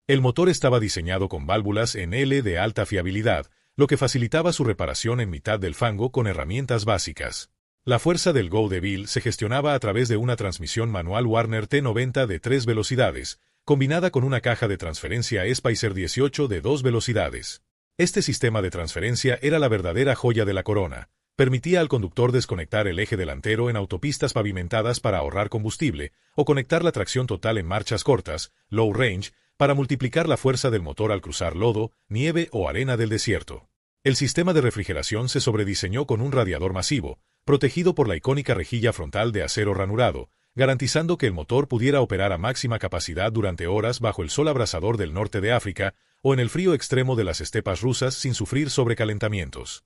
El motor estaba diseñado con válvulas en L de alta fiabilidad, lo que facilitaba su reparación en mitad del fango con herramientas básicas. La fuerza del Go de Bill se gestionaba a través de una transmisión manual Warner T90 de 3 velocidades, combinada con una caja de transferencia Spicer 18 de 2 velocidades. Este sistema de transferencia era la verdadera joya de la corona. Permitía al conductor desconectar el eje delantero en autopistas pavimentadas para ahorrar combustible, o conectar la tracción total en marchas cortas, low range, para multiplicar la fuerza del motor al cruzar lodo, nieve o arena del desierto. El sistema de refrigeración se sobrediseñó con un radiador masivo, protegido por la icónica rejilla frontal de acero ranurado, garantizando que el motor pudiera operar a máxima capacidad durante horas bajo el sol abrasador del norte de África o en el frío extremo de las estepas rusas sin sufrir sobrecalentamientos.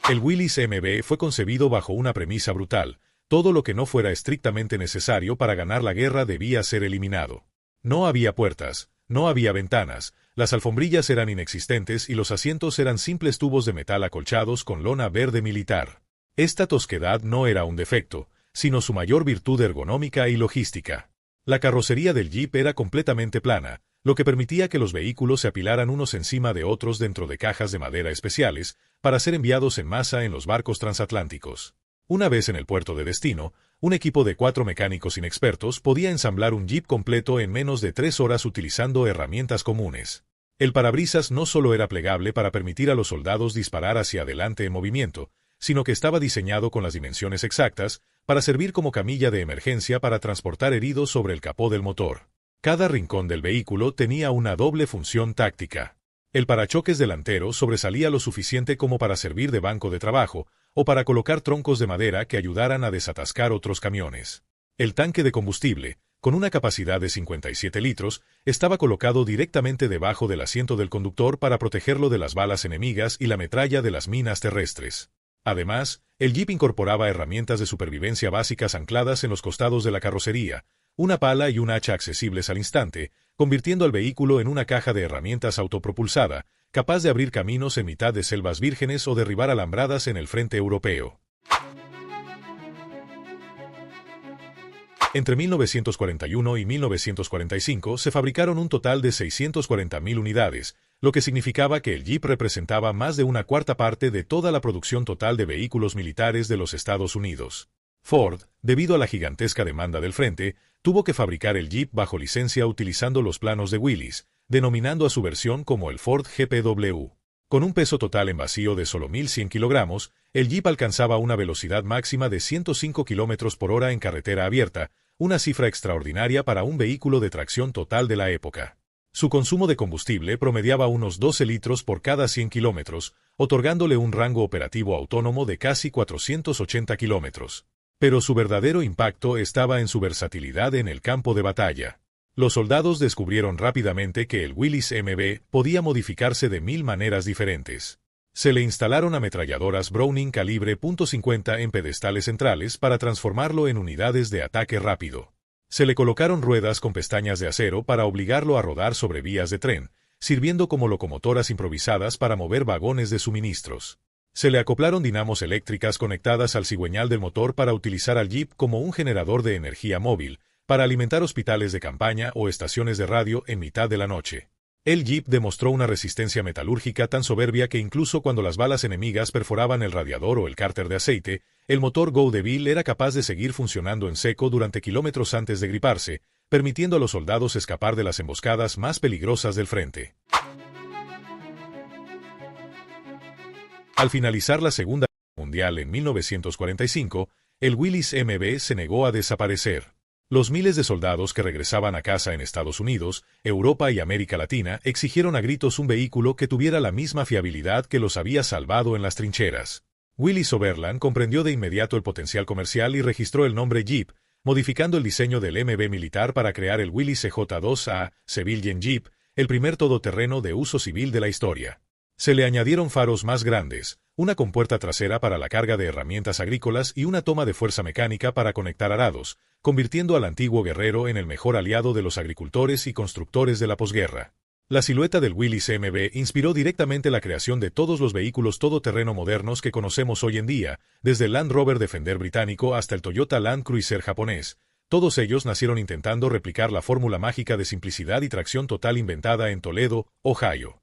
El Willys MB fue concebido bajo una premisa brutal: todo lo que no fuera estrictamente necesario para ganar la guerra debía ser eliminado. No había puertas, no había ventanas, las alfombrillas eran inexistentes y los asientos eran simples tubos de metal acolchados con lona verde militar. Esta tosquedad no era un defecto, sino su mayor virtud ergonómica y logística. La carrocería del Jeep era completamente plana, lo que permitía que los vehículos se apilaran unos encima de otros dentro de cajas de madera especiales para ser enviados en masa en los barcos transatlánticos. Una vez en el puerto de destino, un equipo de 4 mecánicos inexpertos podía ensamblar un Jeep completo en menos de 3 horas utilizando herramientas comunes. El parabrisas no solo era plegable para permitir a los soldados disparar hacia adelante en movimiento, sino que estaba diseñado con las dimensiones exactas para servir como camilla de emergencia para transportar heridos sobre el capó del motor. Cada rincón del vehículo tenía una doble función táctica. El parachoques delantero sobresalía lo suficiente como para servir de banco de trabajo o para colocar troncos de madera que ayudaran a desatascar otros camiones. El tanque de combustible, con una capacidad de 57 litros, estaba colocado directamente debajo del asiento del conductor para protegerlo de las balas enemigas y la metralla de las minas terrestres. Además, el Jeep incorporaba herramientas de supervivencia básicas ancladas en los costados de la carrocería, una pala y un hacha accesibles al instante, convirtiendo al vehículo en una caja de herramientas autopropulsada, capaz de abrir caminos en mitad de selvas vírgenes o derribar alambradas en el frente europeo. Entre 1941 y 1945 se fabricaron un total de 640.000 unidades, lo que significaba que el Jeep representaba más de una cuarta parte de toda la producción total de vehículos militares de los Estados Unidos. Ford, debido a la gigantesca demanda del frente, tuvo que fabricar el Jeep bajo licencia utilizando los planos de Willys, denominando a su versión como el Ford GPW. Con un peso total en vacío de solo 1.100 kilogramos, el Jeep alcanzaba una velocidad máxima de 105 km por hora en carretera abierta, una cifra extraordinaria para un vehículo de tracción total de la época. Su consumo de combustible promediaba unos 12 litros por cada 100 kilómetros, otorgándole un rango operativo autónomo de casi 480 kilómetros. Pero su verdadero impacto estaba en su versatilidad en el campo de batalla. Los soldados descubrieron rápidamente que el Willys MB podía modificarse de 1000 maneras diferentes. Se le instalaron ametralladoras Browning calibre .50 en pedestales centrales para transformarlo en unidades de ataque rápido. Se le colocaron ruedas con pestañas de acero para obligarlo a rodar sobre vías de tren, sirviendo como locomotoras improvisadas para mover vagones de suministros. Se le acoplaron dinamos eléctricas conectadas al cigüeñal del motor para utilizar al Jeep como un generador de energía móvil, para alimentar hospitales de campaña o estaciones de radio en mitad de la noche. El Jeep demostró una resistencia metalúrgica tan soberbia que incluso cuando las balas enemigas perforaban el radiador o el cárter de aceite, el motor Go de Bill era capaz de seguir funcionando en seco durante kilómetros antes de griparse, permitiendo a los soldados escapar de las emboscadas más peligrosas del frente. Al finalizar la Segunda Guerra Mundial en 1945, el Willys MB se negó a desaparecer. Los miles de soldados que regresaban a casa en Estados Unidos, Europa y América Latina exigieron a gritos un vehículo que tuviera la misma fiabilidad que los había salvado en las trincheras. Willys Overland comprendió de inmediato el potencial comercial y registró el nombre Jeep, modificando el diseño del MB militar para crear el Willys EJ2A Civilian Jeep, el primer todoterreno de uso civil de la historia. Se le añadieron faros más grandes, una compuerta trasera para la carga de herramientas agrícolas y una toma de fuerza mecánica para conectar arados, convirtiendo al antiguo guerrero en el mejor aliado de los agricultores y constructores de la posguerra. La silueta del Willys MB inspiró directamente la creación de todos los vehículos todoterreno modernos que conocemos hoy en día, desde el Land Rover Defender británico hasta el Toyota Land Cruiser japonés. Todos ellos nacieron intentando replicar la fórmula mágica de simplicidad y tracción total inventada en Toledo, Ohio.